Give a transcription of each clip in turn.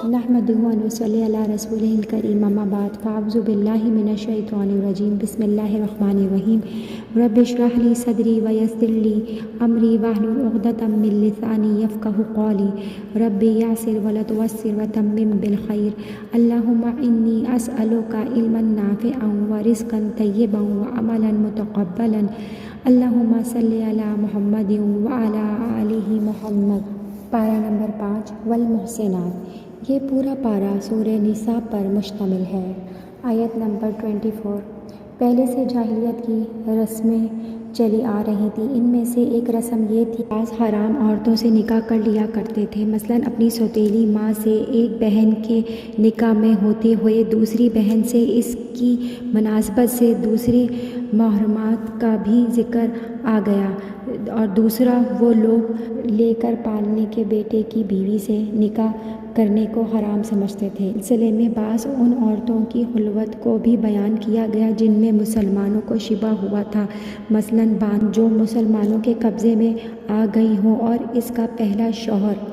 نحمدہ و نصلی علی رسولہ الکریم اما بعد فاعوذ باللہ من الشیطان الرجیم بسم اللہ الرحمن الرحیم رب اشرح لی صدری ویسر لی امری واحلل عقدۃ من لسانی یفقہوا قولی رب یسر ولا تعسر وتمم بالخیر اللہم انی اسألک علما نافعا ورزقا طیبا وعملا متقبلا اللہم صلی علی محمد وعلی آلہ محمد۔ پارہ نمبر 5 والمحسنات۔ یہ پورا پارہ سورہ نساء پر مشتمل ہے۔ آیت نمبر 24۔ پہلے سے جاہلیت کی رسمیں چلی آ رہی تھیں۔ ان میں سے ایک رسم یہ تھی، بعض حرام عورتوں سے نکاح کر لیا کرتے تھے، مثلاً اپنی سوتیلی ماں سے ایک بہن کے نکاح میں ہوتے ہوئے دوسری بہن سے اس کی مناسبت سے دوسری محرمات کا بھی ذکر آ گیا، اور دوسرا وہ لوگ لے کر پالنے کے بیٹے کی بیوی سے نکاح کرنے کو حرام سمجھتے تھے۔ اس سلسلے میں بعض ان عورتوں کی خلوت کو بھی بیان کیا گیا جن میں مسلمانوں کو شبہ ہوا تھا، مثلاً باندھ جو مسلمانوں کے قبضے میں آ گئی ہوں اور اس کا پہلا شوہر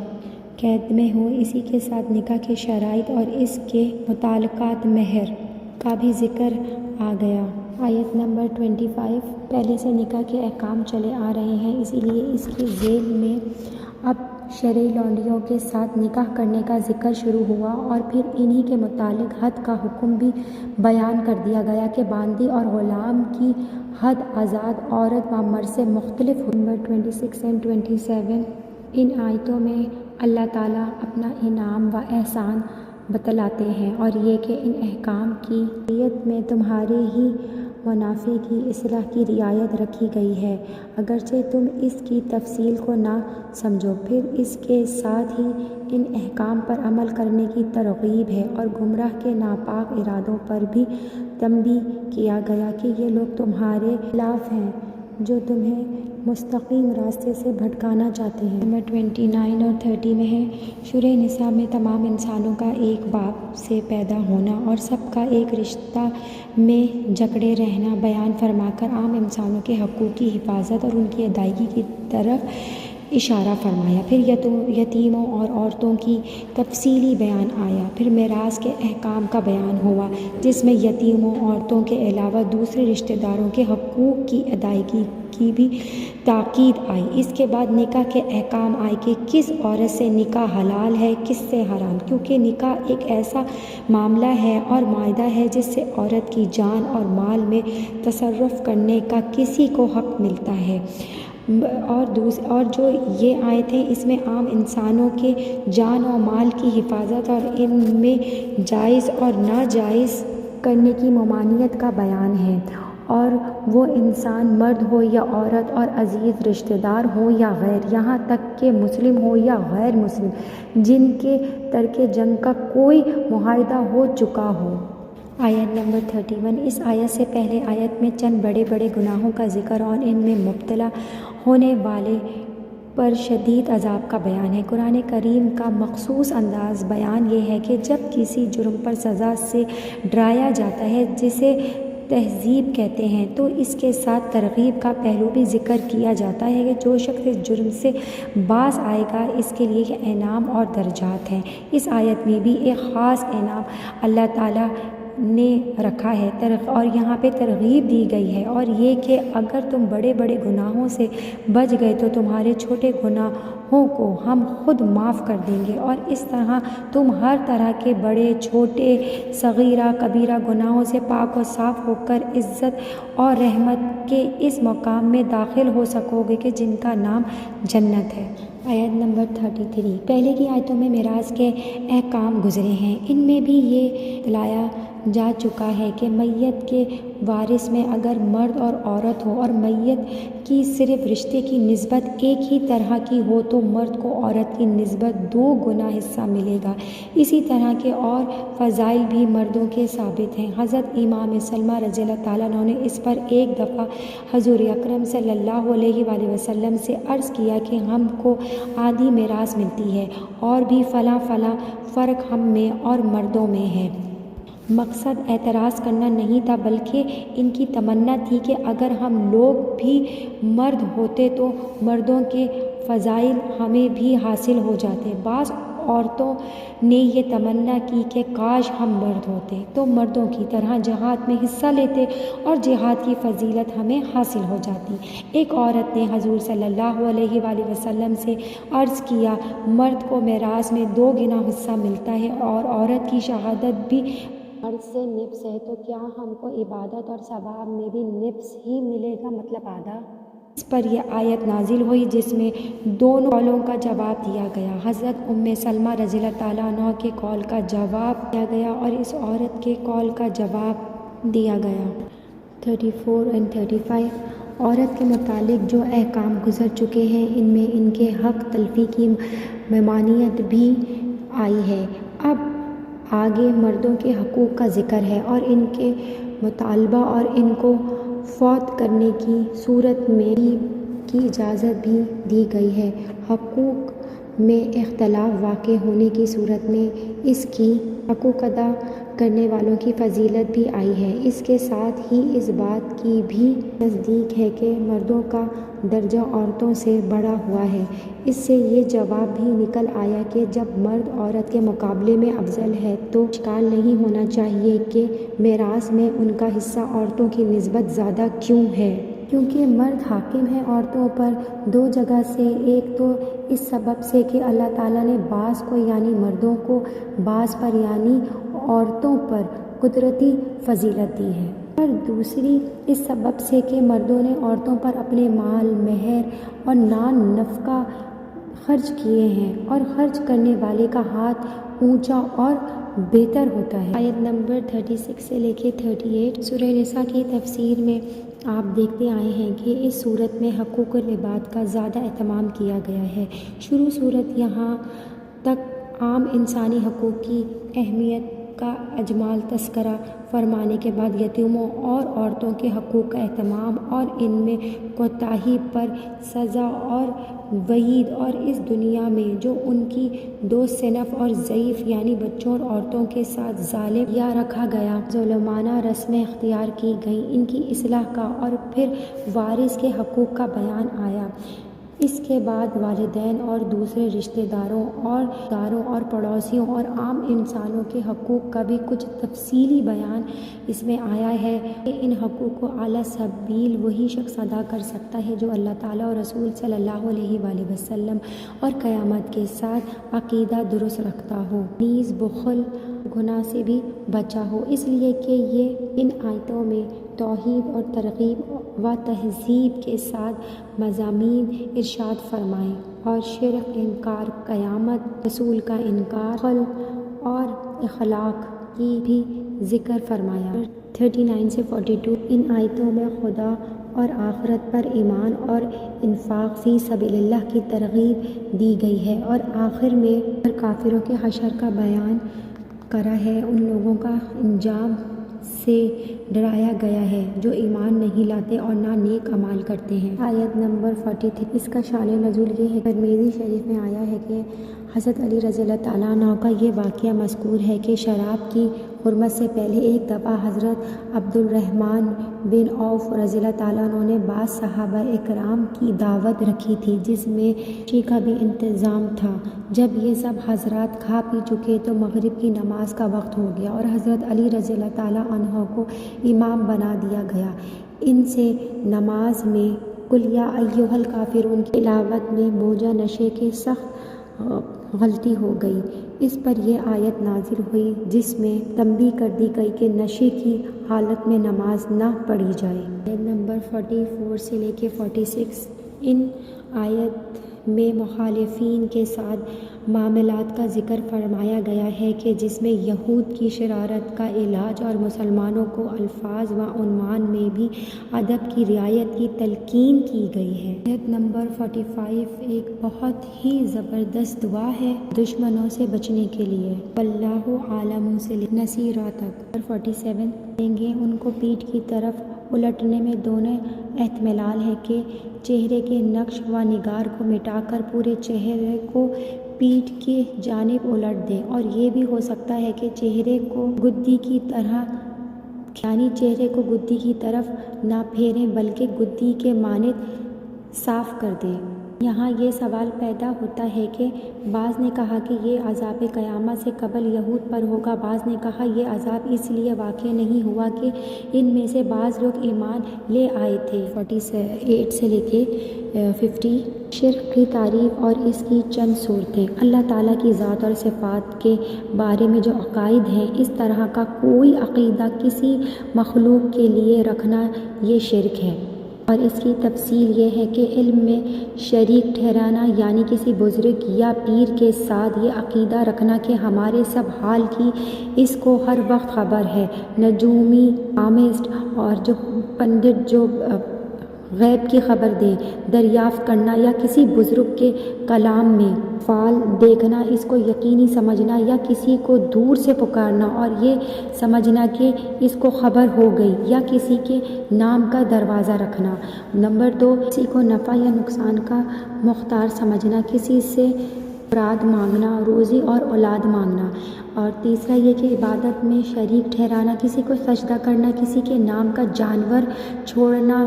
قید میں ہو۔ اسی کے ساتھ نکاح کے شرائط اور اس کے متعلقات مہر کا بھی ذکر آ گیا۔ آیت نمبر 25۔ پہلے سے نکاح کے احکام چلے آ رہے ہیں، اسی لیے اس کے ذیل میں اب شرعی لونڈیوں کے ساتھ نکاح کرنے کا ذکر شروع ہوا، اور پھر انہی کے متعلق حد کا حکم بھی بیان کر دیا گیا کہ باندی اور غلام کی حد آزاد عورت و مرد سے مختلف ہو۔ نمبر 26 اور 27۔ ان آیتوں میں اللہ تعالیٰ اپنا انعام و احسان بتلاتے ہیں، اور یہ کہ ان احکام کی رعایت میں تمہارے ہی منافع کی اصلاح کی رعایت رکھی گئی ہے، اگرچہ تم اس کی تفصیل کو نہ سمجھو۔ پھر اس کے ساتھ ہی ان احکام پر عمل کرنے کی ترغیب ہے، اور گمراہ کے ناپاک ارادوں پر بھی تنبیہ کیا گیا کہ یہ لوگ تمہارے خلاف ہیں جو تمہیں مستقیم راستے سے بھٹکانا چاہتے ہیں۔ نمبر 29 اور 30 میں ہے، سورہ نساء میں تمام انسانوں کا ایک باپ سے پیدا ہونا اور سب کا ایک رشتہ میں جکڑے رہنا بیان فرما کر عام انسانوں کے حقوق کی حفاظت اور ان کی ادائیگی کی طرف اشارہ فرمایا۔ پھر یتیموں اور عورتوں کی تفصیلی بیان آیا۔ پھر میراث کے احکام کا بیان ہوا، جس میں یتیموں عورتوں کے علاوہ دوسرے رشتہ داروں کے حقوق کی ادائیگی کی بھی تاکید آئی۔ اس کے بعد نکاح کے احکام آئے کہ کس عورت سے نکاح حلال ہے، کس سے حرام، کیونکہ نکاح ایک ایسا معاملہ ہے اور معاہدہ ہے جس سے عورت کی جان اور مال میں تصرف کرنے کا کسی کو حق ملتا ہے۔ اور جو یہ آیتیں اس میں عام انسانوں کے جان و مال کی حفاظت اور ان میں جائز اور ناجائز کرنے کی ممانعت کا بیان ہے، اور وہ انسان مرد ہو یا عورت، اور عزیز رشتہ دار ہو یا غیر، یہاں تک کہ مسلم ہو یا غیر مسلم، جن کے ترک جنگ کا کوئی معاہدہ ہو چکا ہو۔ آیت نمبر 31۔ اس آیت سے پہلے آیت میں چند بڑے بڑے گناہوں کا ذکر اور ان میں مبتلا ہونے والے پر شدید عذاب کا بیان ہے۔ قرآن کریم کا مخصوص انداز بیان یہ ہے کہ جب کسی جرم پر سزا سے ڈرایا جاتا ہے جسے تہذیب کہتے ہیں، تو اس کے ساتھ ترغیب کا پہلو بھی ذکر کیا جاتا ہے کہ جو شخص اس جرم سے باز آئے گا اس کے لیے انعام اور درجات ہیں۔ اس آیت میں بھی ایک خاص انعام اللہ تعالیٰ نے رکھا ہے، اور یہاں پہ ترغیب دی گئی ہے، اور یہ کہ اگر تم بڑے بڑے گناہوں سے بچ گئے تو تمہارے چھوٹے گناہوں کو ہم خود معاف کر دیں گے، اور اس طرح تم ہر طرح کے بڑے چھوٹے صغیرہ کبیرہ گناہوں سے پاک و صاف ہو کر عزت اور رحمت کے اس مقام میں داخل ہو سکو گے کہ جن کا نام جنت ہے۔ آیت نمبر 33۔ پہلے کی آیتوں میں میراث کے احکام گزرے ہیں، ان میں بھی یہ بتلایا جا چکا ہے کہ میت کے وارث میں اگر مرد اور عورت ہو اور میت کی صرف رشتے کی نسبت ایک ہی طرح کی ہو تو مرد کو عورت کی نسبت 2 گنا حصہ ملے گا۔ اسی طرح کے اور فضائل بھی مردوں کے ثابت ہیں۔ حضرت امام سلمہ رضی اللہ تعالیٰ عنہ نے اس پر ایک دفعہ حضور اکرم صلی اللہ علیہ وآلہ وسلم سے عرض کیا کہ ہم کو آدھی میراث ملتی ہے، اور بھی فلاں فلاں فرق ہم میں اور مردوں میں ہے۔ مقصد اعتراض کرنا نہیں تھا، بلکہ ان کی تمنا تھی کہ اگر ہم لوگ بھی مرد ہوتے تو مردوں کے فضائل ہمیں بھی حاصل ہو جاتے۔ بعض عورتوں نے یہ تمنا کی کہ کاش ہم مرد ہوتے تو مردوں کی طرح جہاد میں حصہ لیتے اور جہاد کی فضیلت ہمیں حاصل ہو جاتی۔ ایک عورت نے حضور صلی اللہ علیہ وآلہ وسلم سے عرض کیا، مرد کو میراث میں 2 گنا حصہ ملتا ہے اور عورت کی شہادت بھی مرد سے نصف ہے، تو کیا ہم کو عبادت اور ثواب میں بھی نصف ہی ملے گا، مطلب آدھا؟ اس پر یہ آیت نازل ہوئی جس میں دونوں قولوں کا جواب دیا گیا۔ حضرت سلمہ رضی اللہ تعالیٰ عنہ کے قول کا جواب دیا گیا اور اس عورت کے قول کا جواب دیا گیا۔ 34 اور 35 عورت کے متعلق جو احکام گزر چکے ہیں ان میں ان کے حق تلفی کی ممانعت بھی آئی ہے۔ اب آگے مردوں کے حقوق کا ذکر ہے اور ان کے مطالبہ اور ان کو فوت کرنے کی صورت میں کی اجازت بھی دی گئی ہے۔ حقوق میں اختلاف واقع ہونے کی صورت میں اس کی حقوق ادا کرنے والوں کی فضیلت بھی آئی ہے۔ اس کے ساتھ ہی اس بات کی بھی تصدیق ہے کہ مردوں کا درجہ عورتوں سے بڑھا ہوا ہے۔ اس سے یہ جواب بھی نکل آیا کہ جب مرد عورت کے مقابلے میں افضل ہے تو اشکال نہیں ہونا چاہیے کہ میراث میں ان کا حصہ عورتوں کی نسبت زیادہ کیوں ہے، کیونکہ مرد حاکم ہیں عورتوں پر 2 جگہ سے۔ ایک تو اس سبب سے کہ اللہ تعالیٰ نے بعض کو یعنی مردوں کو بعض پر یعنی عورتوں پر قدرتی فضیلت دی ہے، اور دوسری اس سبب سے کہ مردوں نے عورتوں پر اپنے مال، مہر اور نان نفقہ خرچ کیے ہیں اور خرچ کرنے والے کا ہاتھ اونچا اور بہتر ہوتا ہے۔ آیت نمبر 36 سے لے کے 38 سورہ نساء کی تفسیر میں آپ دیکھتے آئے ہیں کہ اس صورت میں حقوق العباد کا زیادہ اہتمام کیا گیا ہے۔ شروع صورت یہاں تک عام انسانی حقوق کی اہمیت کا اجمال تذکرہ فرمانے کے بعد یتیموں اور عورتوں کے حقوق کا اہتمام اور ان میں کوتاہی پر سزا اور وعید، اور اس دنیا میں جو ان کی 2 صنف اور ضعیف یعنی بچوں اور عورتوں کے ساتھ ظالم یا رکھا گیا ظلمانہ رسمیں اختیار کی گئیں ان کی اصلاح کا، اور پھر وارث کے حقوق کا بیان آیا۔ اس کے بعد والدین اور دوسرے رشتہ داروں اور پڑوسیوں اور عام انسانوں کے حقوق کا بھی کچھ تفصیلی بیان اس میں آیا ہے کہ ان حقوق کو اعلیٰ سبیل وہی شخص ادا کر سکتا ہے جو اللہ تعالیٰ اور رسول صلی اللہ علیہ وآلہ وسلم اور قیامت کے ساتھ عقیدہ درست رکھتا ہو، نیز بخل گناہ سے بھی بچا ہو، اس لیے کہ یہ ان آیتوں میں توحید اور ترغیب و تہذیب کے ساتھ مضامین ارشاد فرمائے اور شرک، انکار قیامت، رسول کا انکار، خلق اور اخلاق کی بھی ذکر فرمایا۔ 39 سے 42 ان آیتوں میں خدا اور آخرت پر ایمان اور انفاق فی سبیل اللہ کی ترغیب دی گئی ہے، اور آخر میں کافروں کے حشر کا بیان کرا ہے، ان لوگوں کا انجام سے ڈرایا گیا ہے جو ایمان نہیں لاتے اور نہ نیک اعمال کرتے ہیں۔ آیت نمبر 43 اس کا شان نزول یہ ہے، ترمذی شریف میں آیا ہے کہ حضرت علی رضی اللہ تعالیٰ عنہ کا یہ واقعہ مذکور ہے کہ شراب کی حرمت سے پہلے ایک دفعہ حضرت عبد الرحمن بن عوف رضی اللہ تعالیٰ عنہ نے بعض صحابہ اکرام کی دعوت رکھی تھی جس میں نوشی کا بھی انتظام تھا۔ جب یہ سب حضرات کھا پی چکے تو مغرب کی نماز کا وقت ہو گیا اور حضرت علی رضی اللہ تعالیٰ عنہ کو امام بنا دیا گیا۔ ان سے نماز میں قل یا ایھا الکافرون کی تلاوت میں موجہ نشے کے سخت غلطی ہو گئی۔ اس پر یہ آیت نازل ہوئی جس میں تنبیہ کر دی گئی کہ نشے کی حالت میں نماز نہ پڑھی جائے۔ آیت نمبر 44 سے لے کے 46 ان آیت میں مخالفین کے ساتھ معاملات کا ذکر فرمایا گیا ہے کہ جس میں یہود کی شرارت کا علاج اور مسلمانوں کو الفاظ و عنوان میں بھی ادب کی رعایت کی تلقین کی گئی ہے۔ آیت نمبر 45 ایک بہت ہی زبردست دعا ہے دشمنوں سے بچنے کے لیے، واللہ عالم سے نصیرہ تک۔ 47 دیں گے ان کو پیٹھ کی طرف الٹنے میں دونوں احتمال ہے کہ چہرے کے نقش و نگار کو مٹا کر پورے چہرے کو پیٹھ کی جانب الٹ دیں، اور یہ بھی ہو سکتا ہے کہ چہرے کو گدی کی طرح یعنی چہرے کو گدی کی طرف نہ پھیریں بلکہ گدی کے مانند صاف کر دیں۔ یہاں یہ سوال پیدا ہوتا ہے کہ بعض نے کہا کہ یہ عذاب قیامت سے قبل یہود پر ہوگا، بعض نے کہا یہ عذاب اس لیے واقع نہیں ہوا کہ ان میں سے بعض لوگ ایمان لے آئے تھے۔ 48 سے لے کے 50 شرک کی تعریف اور اس کی چند صورتیں۔ اللہ تعالیٰ کی ذات اور صفات کے بارے میں جو عقائد ہیں، اس طرح کا کوئی عقیدہ کسی مخلوق کے لیے رکھنا یہ شرک ہے، اور اس کی تفصیل یہ ہے کہ علم میں شریک ٹھہرانا، یعنی کسی بزرگ یا پیر کے ساتھ یہ عقیدہ رکھنا کہ ہمارے سب حال کی اس کو ہر وقت خبر ہے۔ نجومی پامسٹ اور جو پنڈت جو غیب کی خبر دیں، دریافت کرنا یا کسی بزرگ کے کلام میں فعال دیکھنا، اس کو یقینی سمجھنا یا کسی کو دور سے پکارنا اور یہ سمجھنا کہ اس کو خبر ہو گئی، یا کسی کے نام کا دروازہ رکھنا۔ نمبر 2، کسی کو نفع یا نقصان کا مختار سمجھنا، کسی سے مراد مانگنا، روزی اور اولاد مانگنا۔ اور تیسرا یہ کہ عبادت میں شریک ٹھہرانا، کسی کو سجدہ کرنا، کسی کے نام کا جانور چھوڑنا،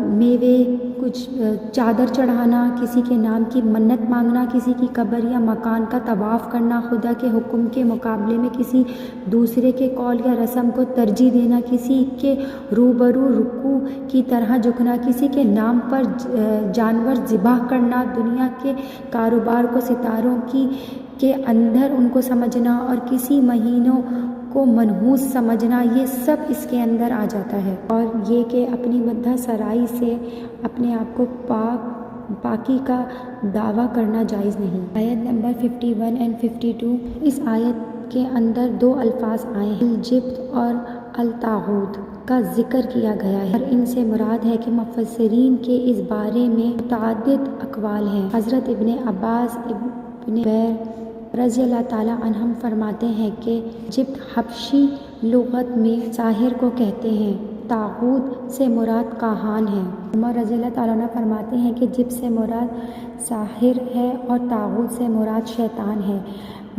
میوے کچھ چادر چڑھانا، کسی کے نام کی منت مانگنا، کسی کی قبر یا مکان کا طواف کرنا، خدا کے حکم کے مقابلے میں کسی دوسرے کے قول یا رسم کو ترجیح دینا، کسی کے روبرو رکوع کی طرح جھکنا، کسی کے نام پر جانور ذبح کرنا، دنیا کے کاروبار کو ستاروں کے اندر ان کو سمجھنا اور کسی مہینوں کو منحوس سمجھنا، یہ سب اس کے اندر آ جاتا ہے۔ اور یہ کہ اپنی مدح سرائی سے اپنے آپ کو پاکی کا دعویٰ کرنا جائز نہیں۔ آیت نمبر 51 اور 52، اس آیت کے اندر 2 الفاظ آئے ہیں، الجبت اور الطاغوت کا ذکر کیا گیا ہے، اور ان سے مراد ہے کہ مفسرین کے اس بارے میں متعدد اقوال ہیں۔ حضرت ابن عباس ابن بیر رضی اللہ تعالیٰ عنہم فرماتے ہیں کہ جبت حبشی لغت میں ساحر کو کہتے ہیں، طاغوت سے مراد کاہان ہے۔ عمر رضی اللہ تعالیٰ عنہ فرماتے ہیں کہ جبت سے مراد ساحر ہے اور طاغوت سے مراد شیطان ہے۔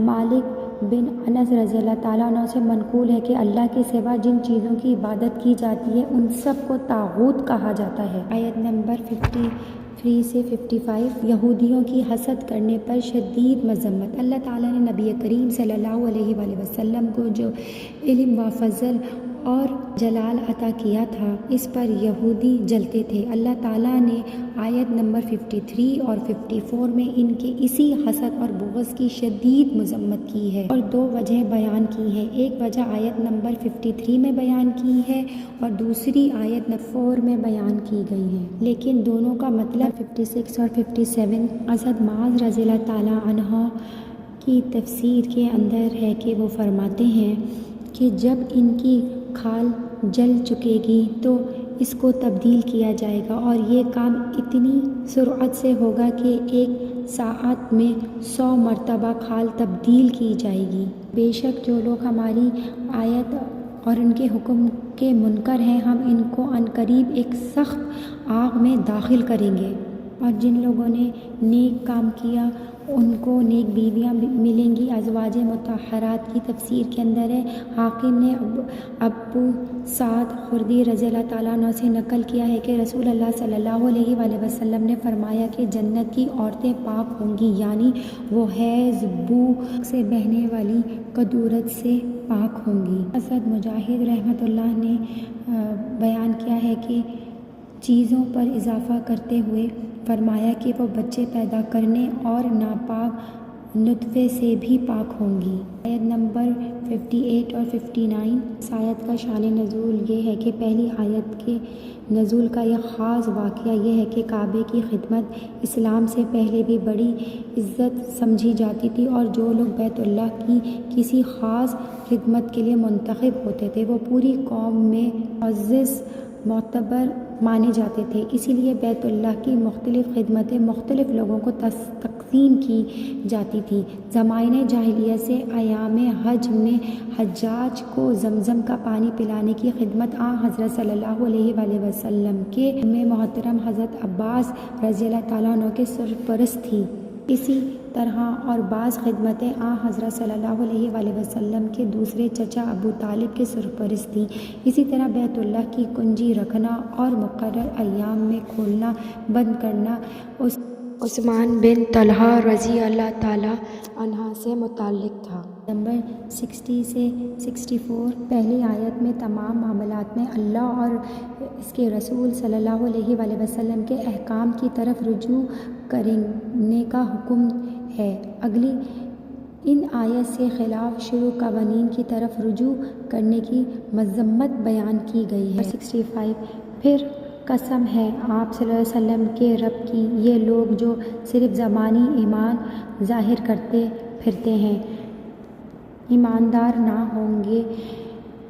مالک بن انس رضی اللہ تعالیٰ عنہ سے منقول ہے کہ اللہ کے سوا جن چیزوں کی عبادت کی جاتی ہے ان سب کو طاغوت کہا جاتا ہے۔ آیت نمبر 53 سے 55، یہودیوں کی حسد کرنے پر شدید مذمت۔ اللہ تعالیٰ نے نبی کریم صلی اللہ علیہ وآلہ وسلم کو جو علم و فضل اور جلال عطا کیا تھا، اس پر یہودی جلتے تھے۔ اللہ تعالیٰ نے آیت نمبر 53 اور 54 میں ان کے اسی حسد اور بغض کی شدید مذمت کی ہے، اور 2 وجہیں بیان کی ہیں۔ ایک وجہ آیت نمبر 53 میں بیان کی ہے اور دوسری آیت نمبر 4 میں بیان کی گئی ہے، لیکن دونوں کا مطلب 56 اور 57 حضرت معاذ رضی اللہ تعالیٰ عنہ کی تفسیر کے اندر ہے کہ وہ فرماتے ہیں کہ جب ان کی کھال جل چکے گی تو اس کو تبدیل کیا جائے گا، اور یہ کام اتنی سرعت سے ہوگا کہ 1 ساعت میں 100 مرتبہ کھال تبدیل کی جائے گی۔ بے شک جو لوگ ہماری آیت اور ان کے حکم کے منکر ہیں، ہم ان کو عنقریب ایک سخت آگ میں داخل کریں گے، اور جن لوگوں نے نیک کام کیا ان کو نیک بیویاں ملیں گی۔ ازواج مطہرات کی تفسیر کے اندر ہے، حاکم نے ابو سعد خدری رضی اللہ تعالیٰ عنہ سے نقل کیا ہے کہ رسول اللہ صلی اللہ علیہ وآلہ وسلم نے فرمایا کہ جنت کی عورتیں پاک ہوں گی، یعنی وہ حیض، بو سے بہنے والی قدورت سے پاک ہوں گی۔ حضرت مجاہد رحمۃ اللہ نے بیان کیا ہے کہ چیزوں پر اضافہ کرتے ہوئے فرمایا کہ وہ بچے پیدا کرنے اور ناپاک نطفے سے بھی پاک ہوں گی۔ آیت نمبر 58 اور 59، اس آیت کا شان نزول یہ ہے کہ پہلی آیت کے نزول کا یہ خاص واقعہ یہ ہے کہ کعبے کی خدمت اسلام سے پہلے بھی بڑی عزت سمجھی جاتی تھی، اور جو لوگ بیت اللہ کی کسی خاص خدمت کے لیے منتخب ہوتے تھے وہ پوری قوم میں معزز معتبر مانے جاتے تھے۔ اسی لیے بیت اللہ کی مختلف خدمتیں مختلف لوگوں کو تقسیم کی جاتی تھی۔ زمانہ جاہلیت سے ایام حج میں حجاج کو زمزم کا پانی پلانے کی خدمت حضرت صلی اللہ علیہ وآلہ وسلم کے محترم حضرت عباس رضی اللہ تعالیٰ عنہ کے سرپرست تھی۔ اسی طرح اور بعض خدمتیں حضرت صلی اللہ علیہ وآلہ وسلم کے دوسرے چچا ابو طالب کے سرپرست تھیں۔ اسی طرح بیت اللہ کی کنجی رکھنا اور مقرر ایام میں کھولنا بند کرنا، اس عثمان بن طلحہ رضی اللہ تعالیٰ عنہ سے متعلق تھا۔ نمبر 60 سے 64 پہلی آیت میں تمام معاملات میں اللہ اور اس کے رسول صلی اللہ علیہ وآلہ وسلم کے احکام کی طرف رجوع کرنے کا حکم ہے۔ اگلی ان آیت سے خلاف شروع قوانین کی طرف رجوع کرنے کی مذمت بیان کی گئی ہے۔ 65 پھر قسم ہے آپ صلی اللہ علیہ وسلم کے رب کی، یہ لوگ جو صرف زبانی ایمان ظاہر کرتے پھرتے ہیں ایماندار نہ ہوں گے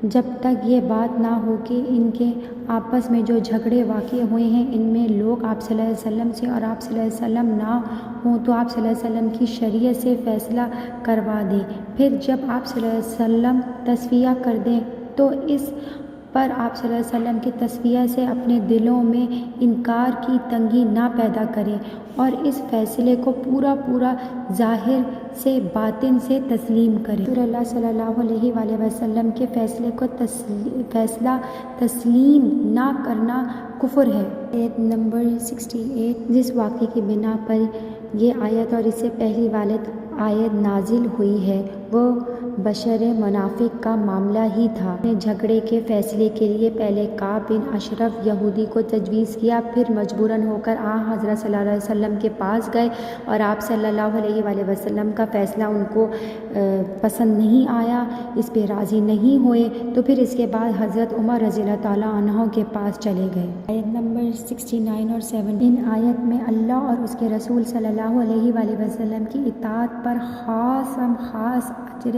جب تک یہ بات نہ ہو کہ ان کے آپس میں جو جھگڑے واقع ہوئے ہیں ان میں لوگ آپ صلی اللہ علیہ وسلم سے اور آپ صلی اللہ علیہ وسلم نہ ہوں تو آپ صلی اللہ علیہ وسلم کی شریعت سے فیصلہ کروا دیں۔ پھر جب آپ صلی اللہ علیہ وسلم تصفیہ کر دیں تو اس پر آپ صلی اللہ علیہ وسلم کے تصفیہ سے اپنے دلوں میں انکار کی تنگی نہ پیدا کریں اور اس فیصلے کو پورا ظاہر سے باطن سے تسلیم کریں۔ رسول اللہ صلی اللہ علیہ وآلہ وسلم کے فیصلے کو فیصلہ تسلیم نہ کرنا کفر ہے۔ آیت نمبر 68 جس واقعے کی بنا پر یہ آیت اور اس سے پہلی آیت نازل ہوئی ہے وہ بشر منافق کا معاملہ ہی تھا۔ نے جھگڑے کے فیصلے کے لیے پہلے کعب بن اشرف یہودی کو تجویز کیا، پھر مجبوراً ہو کر حضرت صلی اللہ علیہ وسلم کے پاس گئے اور آپ صلی اللہ علیہ وآلہ وسلم کا فیصلہ ان کو پسند نہیں آیا، اس پہ راضی نہیں ہوئے تو پھر اس کے بعد حضرت عمر رضی اللہ تعالیٰ عنہ کے پاس چلے گئے۔ آیت نمبر 69 اور 70 ان آیت میں اللہ اور اس کے رسول صلی اللہ علیہ وآلہ وسلم کی اطاعت پر خاص اجر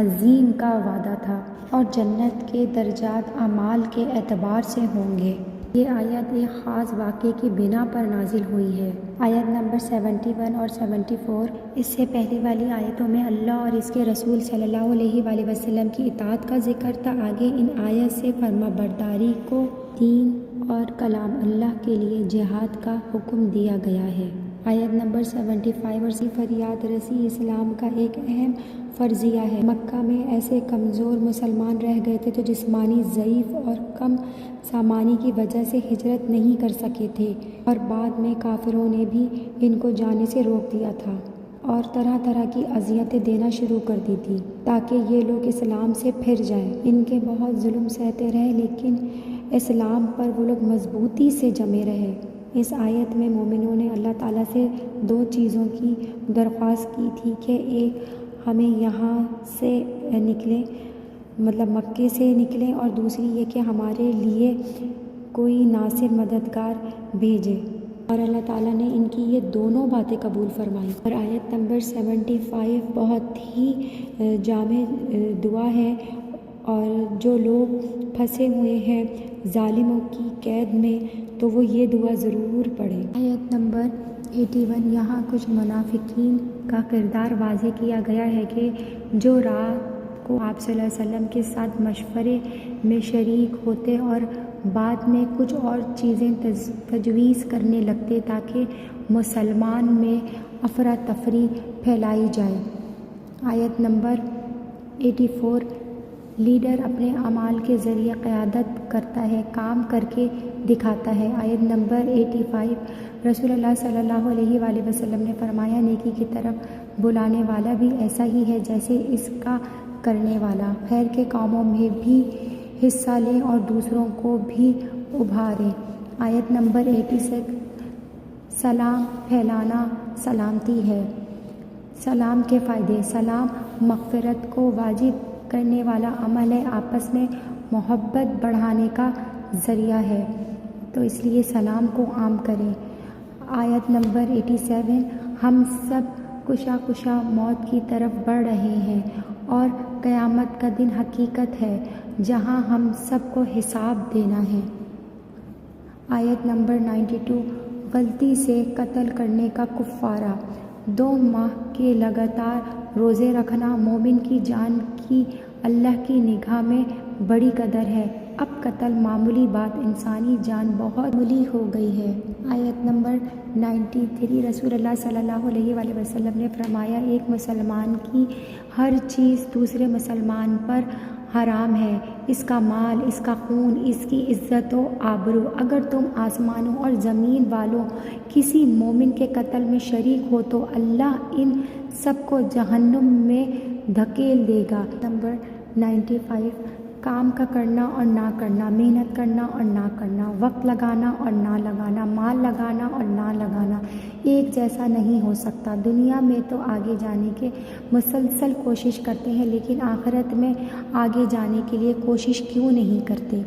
عظیم کا وعدہ تھا اور جنت کے درجات اعمال کے اعتبار سے ہوں گے۔ یہ آیت ایک خاص واقعے کی بنا پر نازل ہوئی ہے۔ آیت نمبر 71 اور 74 اس سے پہلے والی آیتوں میں اللہ اور اس کے رسول صلی اللہ علیہ وآلہ وسلم کی اطاعت کا ذکر تھا۔ آگے ان آیت سے فرما برداری کو دین اور کلام اللہ کے لیے جہاد کا حکم دیا گیا ہے۔ آیت نمبر 75 اور فریاد رسی اسلام کا ایک اہم فرضیہ ہے۔ مکہ میں ایسے کمزور مسلمان رہ گئے تھے جو جسمانی ضعیف اور کم سامانی کی وجہ سے ہجرت نہیں کر سکے تھے اور بعد میں کافروں نے بھی ان کو جانے سے روک دیا تھا اور طرح کی اذیتیں دینا شروع کر دی تھی تاکہ یہ لوگ اسلام سے پھر جائیں۔ ان کے بہت ظلم سہتے رہے لیکن اسلام پر وہ لوگ مضبوطی سے جمے رہے۔ اس آیت میں مومنوں نے اللہ تعالیٰ سے دو چیزوں کی درخواست کی تھی کہ ایک ہمیں یہاں سے نکلیں مطلب مکے سے نکلیں اور دوسری یہ کہ ہمارے لیے کوئی ناصر مددگار بھیجے اور اللہ تعالیٰ نے ان کی یہ دونوں باتیں قبول فرمائیں۔ اور آیت نمبر 75 بہت ہی جامع دعا ہے اور جو لوگ پھنسے ہوئے ہیں ظالموں کی قید میں تو وہ یہ دعا ضرور پڑھیں۔ آیت نمبر 81 یہاں کچھ منافقین کا کردار واضح کیا گیا ہے کہ جو رات کو آپ صلی اللہ علیہ وسلم کے ساتھ مشورے میں شریک ہوتے اور بعد میں کچھ اور چیزیں تجویز کرنے لگتے تاکہ مسلمان میں افراتفری پھیلائی جائے۔ آیت نمبر 84 لیڈر اپنے اعمال کے ذریعے قیادت کرتا ہے، کام کر کے دکھاتا ہے۔ آیت نمبر 85 رسول اللہ صلی اللہ علیہ وآلہ وسلم نے فرمایا نیکی کی طرف بلانے والا بھی ایسا ہی ہے جیسے اس کا کرنے والا، خیر کے کاموں میں بھی حصہ لیں اور دوسروں کو بھی ابھاریں۔ آیت نمبر 86 سلام پھیلانا سلامتی ہے۔ سلام کے فائدے: سلام مغفرت کو واجب کرنے والا عمل ہے، آپس میں محبت بڑھانے کا ذریعہ ہے تو اس لیے سلام کو عام کریں۔ آیت نمبر 87 ہم سب کشا موت کی طرف بڑھ رہے ہیں اور قیامت کا دن حقیقت ہے جہاں ہم سب کو حساب دینا ہے۔ آیت نمبر 92 غلطی سے قتل کرنے کا کفارہ: 2 ماہ کے لگاتار روزے رکھنا مومن کی جان کی اللہ کی نگاہ میں بڑی قدر ہے۔ اب قتل معمولی بات، انسانی جان بہت معمولی ہو گئی ہے۔ آیت نمبر 93 رسول اللہ صلی اللہ علیہ وآلہ وسلم نے فرمایا ایک مسلمان کی ہر چیز دوسرے مسلمان پر حرام ہے، اس کا مال، اس کا خون، اس کی عزت و آبرو۔ اگر تم آسمانوں اور زمین والوں کسی مومن کے قتل میں شریک ہو تو اللہ ان سب کو جہنم میں دھکیل دے گا۔ نمبر 95، کام کا کرنا اور نہ کرنا، محنت کرنا اور نہ کرنا، وقت لگانا اور نہ لگانا، مال لگانا اور نہ لگانا ایک جیسا نہیں ہو سکتا۔ دنیا میں تو آگے جانے کے مسلسل کوشش کرتے ہیں، لیکن آخرت میں آگے جانے کے لیے کوشش کیوں نہیں کرتے؟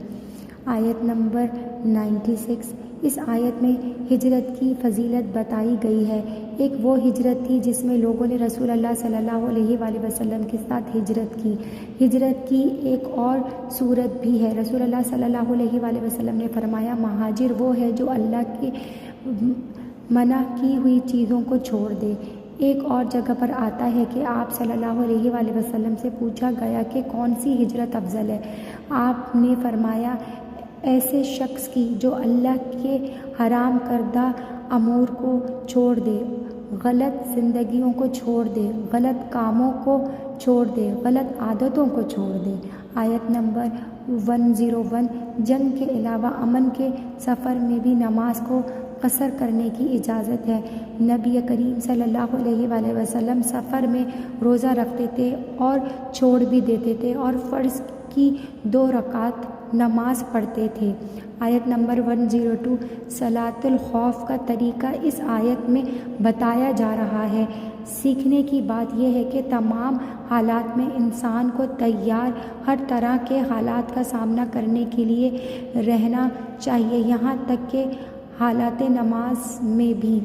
آیت نمبر 96، اس آیت میں ہجرت کی فضیلت بتائی گئی ہے۔ ایک وہ ہجرت تھی جس میں لوگوں نے رسول اللہ صلی اللہ علیہ وآلہ وسلم کے ساتھ ہجرت کی۔ ہجرت کی ایک اور صورت بھی ہے۔ رسول اللہ صلی اللہ علیہ وآلہ وسلم نے فرمایا، مہاجر وہ ہے جو اللہ کے منع کی ہوئی چیزوں کو چھوڑ دے۔ ایک اور جگہ پر آتا ہے کہ آپ صلی اللہ علیہ وآلہ وسلم سے پوچھا گیا کہ کون سی ہجرت افضل ہے؟ آپ نے فرمایا، ایسے شخص کی جو اللہ کے حرام کردہ امور کو چھوڑ دے، غلط زندگیوں کو چھوڑ دے، غلط کاموں کو چھوڑ دے، غلط عادتوں کو چھوڑ دے۔ آیت نمبر 101، جنگ کے علاوہ امن کے سفر میں بھی نماز کو قصر کرنے کی اجازت ہے۔ نبی کریم صلی اللہ علیہ وآلہ وسلم سفر میں روزہ رکھتے تھے اور چھوڑ بھی دیتے تھے اور فرض کی 2 رکعت نماز پڑھتے تھے۔ آیت نمبر 102، صلاۃ الخوف کا طریقہ اس آیت میں بتایا جا رہا ہے۔ سیکھنے کی بات یہ ہے کہ تمام حالات میں انسان کو تیار ہر طرح کے حالات کا سامنا کرنے کے لیے رہنا چاہیے، یہاں تک کہ حالات نماز میں بھی۔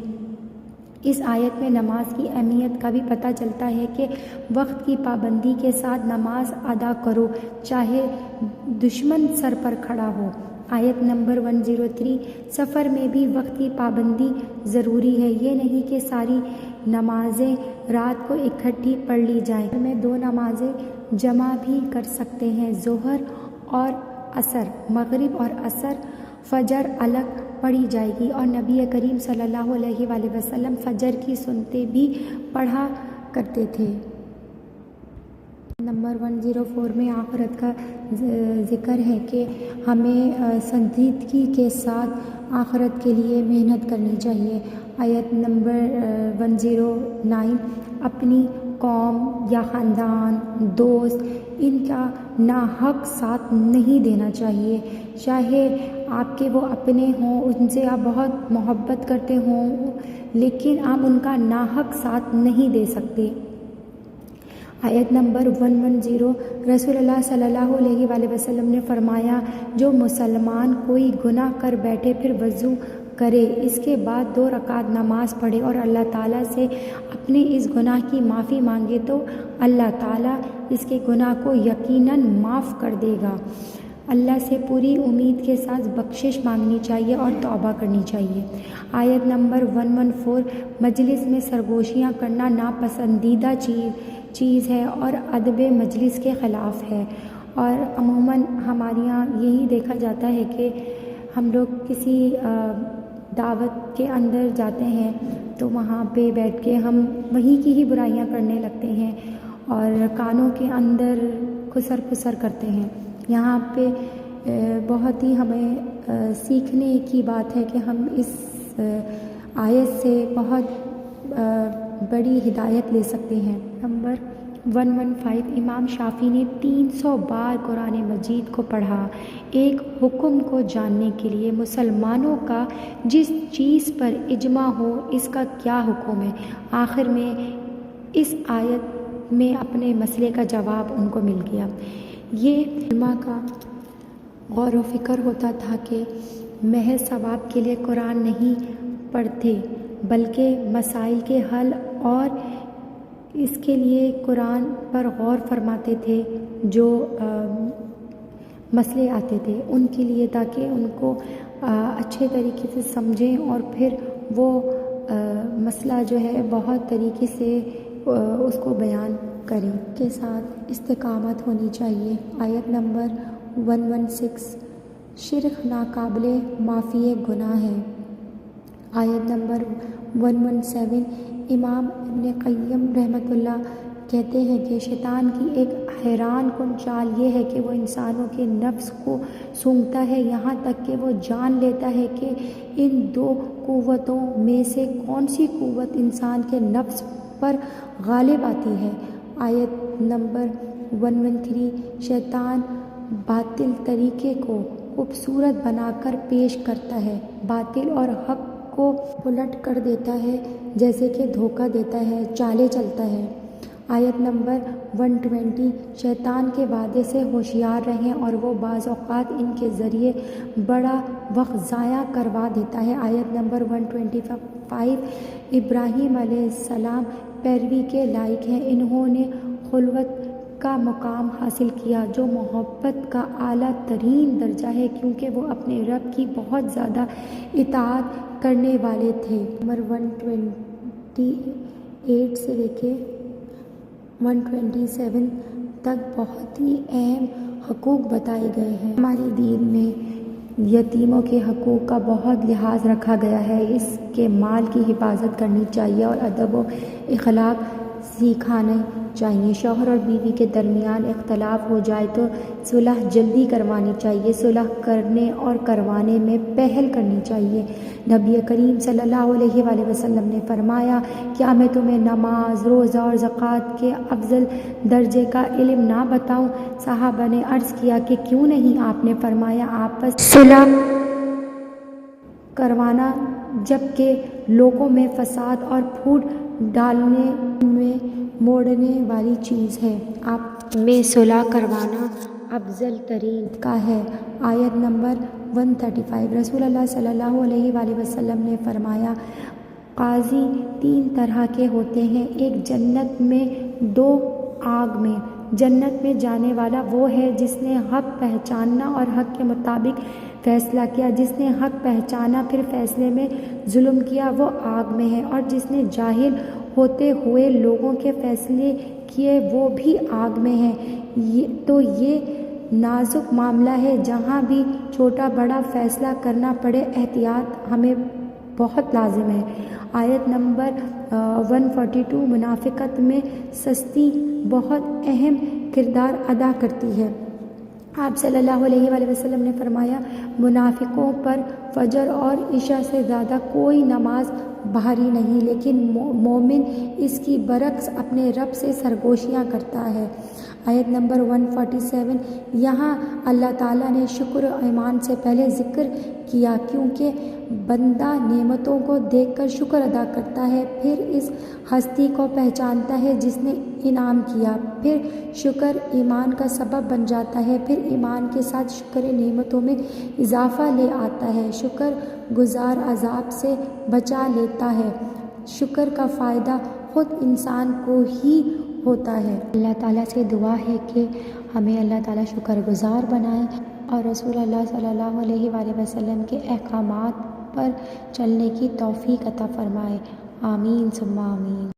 اس آیت میں نماز کی اہمیت کا بھی پتہ چلتا ہے کہ وقت کی پابندی کے ساتھ نماز ادا کرو، چاہے دشمن سر پر کھڑا ہو۔ آیت نمبر 103، سفر میں بھی وقت کی پابندی ضروری ہے۔ یہ نہیں کہ ساری نمازیں رات کو اکٹھی پڑھ لی جائیں، میں 2 نمازیں جمع بھی کر سکتے ہیں، ظہر اور عصر، مغرب اور عصر، فجر الگ پڑھی جائے گی، اور نبی کریم صلی اللہ علیہ وآلہ وسلم فجر کی سنتیں بھی پڑھا کرتے تھے۔ نمبر 104 میں آخرت کا ذکر ہے کہ ہمیں سنجیدگی کے ساتھ آخرت کے لیے محنت کرنی چاہیے۔ آیت نمبر 109، اپنی قوم یا خاندان، دوست، ان کا ناحق ساتھ نہیں دینا چاہیے، چاہے آپ کے وہ اپنے ہوں، ان سے آپ بہت محبت کرتے ہوں، لیکن آپ ان کا ناحق ساتھ نہیں دے سکتے۔ آیت نمبر 110، رسول اللہ صلی اللہ علیہ وآلہ وسلم نے فرمایا، جو مسلمان کوئی گناہ کر بیٹھے پھر وضو کرے، اس کے بعد 2 رکعت نماز پڑھے اور اللہ تعالیٰ سے اپنے اس گناہ کی معافی مانگے تو اللہ تعالیٰ اس کے گناہ کو یقیناً معاف کر دے گا۔ اللہ سے پوری امید کے ساتھ بخشش مانگنی چاہیے اور توبہ کرنی چاہیے۔ آیت نمبر 114، مجلس میں سرگوشیاں کرنا ناپسندیدہ چیز ہے اور ادب مجلس کے خلاف ہے، اور عموماً ہمارے یہاں یہی دیکھا جاتا ہے کہ ہم لوگ کسی دعوت کے اندر جاتے ہیں تو وہاں پہ بیٹھ کے ہم وہیں کی ہی برائیاں کرنے لگتے ہیں اور کانوں کے اندر خسر پھسر کرتے ہیں۔ یہاں پہ بہت ہی ہمیں سیکھنے کی بات ہے کہ ہم اس آیت سے بہت بڑی ہدایت لے سکتے ہیں۔ نمبر 115، امام شافعی نے 300 بار قرآن مجید کو پڑھا۔ ایک حکم کو جاننے کے لیے مسلمانوں کا جس چیز پر اجماع ہو اس کا کیا حکم ہے؟ آخر میں اس آیت میں اپنے مسئلے کا جواب ان کو مل گیا۔ یہ علماء کا غور و فکر ہوتا تھا کہ محض ثواب کے لیے قرآن نہیں پڑھتے بلکہ مسائل کے حل اور اس کے لیے قرآن پر غور فرماتے تھے، جو مسئلے آتے تھے ان کے لیے، تاکہ ان کو اچھے طریقے سے سمجھیں اور پھر وہ مسئلہ جو ہے بہت طریقے سے اس کو بیان کریں۔ کے ساتھ استقامت ہونی چاہیے۔ آیت نمبر 116، شرک ناقابل معافی گناہ ہے۔ آیت نمبر 117، امام ابن قیم رحمۃ اللہ کہتے ہیں کہ شیطان کی ایک حیران کن چال یہ ہے کہ وہ انسانوں کے نفس کو سونگھتا ہے، یہاں تک کہ وہ جان لیتا ہے کہ ان دو قوتوں میں سے کون سی قوت انسان کے نفس پر غالب آتی ہے۔ آیت نمبر 113۔ شیطان باطل طریقے کو خوبصورت بنا کر پیش کرتا ہے، باطل اور حق کو الٹ کر دیتا ہے، جیسے کہ دھوکہ دیتا ہے، چالیں چلتا ہے۔ آیت نمبر 120۔ شیطان کے وعدے سے ہوشیار رہیں اور وہ بعض اوقات ان کے ذریعے بڑا وقت ضائع کروا دیتا ہے۔ آیت نمبر 125۔ ابراہیم علیہ السلام پیروی کے لائق ہیں، انہوں نے خلوت کا مقام حاصل کیا جو محبت کا اعلیٰ ترین درجہ ہے، کیونکہ وہ اپنے رب کی بہت زیادہ اطاعت کرنے والے تھے۔ نمبر 128 سے لے کے 127 تک بہت ہی اہم حقوق بتائے گئے ہیں۔ ہمارے دین میں یتیموں کے حقوق کا بہت لحاظ رکھا گیا ہے، اس کے مال کی حفاظت کرنی چاہیے اور ادب و اخلاق سکھانے چاہیے۔ شوہر اور بیوی کے درمیان اختلاف ہو جائے تو صلح جلدی کروانی چاہیے، صلح کرنے اور کروانے میں پہل کرنی چاہیے۔ نبی کریم صلی اللہ علیہ وآلہ وسلم نے فرمایا، کیا میں تمہیں نماز، روزہ اور زکوٰۃ کے افضل درجے کا علم نہ بتاؤں؟ صحابہ نے عرض کیا کہ کیوں نہیں؟ آپ نے فرمایا، آپس صلح کروانا، جبکہ لوگوں میں فساد اور پھوٹ ڈالنے میں موڑنے والی چیز ہے، آپ میں صلح کروانا افضل ترین کا ہے۔ آیت نمبر 135۔ رسول اللہ صلی اللہ علیہ وآلہ وسلم نے فرمایا، قاضی 3 طرح کے ہوتے ہیں، ایک جنت میں، 2 آگ میں۔ جنت میں جانے والا وہ ہے جس نے حق پہچانا اور حق کے مطابق فیصلہ کیا، جس نے حق پہچانا پھر فیصلے میں ظلم کیا وہ آگ میں ہے، اور جس نے جاہل ہوتے ہوئے لوگوں کے فیصلے کیے وہ بھی آگ میں ہے۔ تو یہ نازک معاملہ ہے، جہاں بھی چھوٹا بڑا فیصلہ کرنا پڑے احتیاط ہمیں بہت لازم ہے۔ آیت نمبر 142۔ منافقت میں سستی بہت اہم کردار ادا کرتی ہے۔ آپ صلی اللہ علیہ وآلہ وسلم نے فرمایا، منافقوں پر فجر اور عشاء سے زیادہ کوئی نماز بھاری نہیں، لیکن مومن اس کی برعکس اپنے رب سے سرگوشیاں کرتا ہے۔ آیت نمبر 147۔ یہاں اللہ تعالیٰ نے شکر و ایمان سے پہلے ذکر کیا، کیونکہ بندہ نعمتوں کو دیکھ کر شکر ادا کرتا ہے، پھر اس ہستی کو پہچانتا ہے جس نے انعام کیا، پھر شکر ایمان کا سبب بن جاتا ہے، پھر ایمان کے ساتھ شکر نعمتوں میں اضافہ لے آتا ہے، شکر گزار عذاب سے بچا لیتا ہے۔ شکر کا فائدہ خود انسان کو ہی ہوتا ہے۔ اللہ تعالیٰ سے دعا ہے کہ ہمیں اللہ تعالیٰ شکر گزار بنائے اور رسول اللہ صلی اللہ علیہ وآلہ وسلم کے احکامات پر چلنے کی توفیق عطا فرمائے۔ آمین ثم آمین۔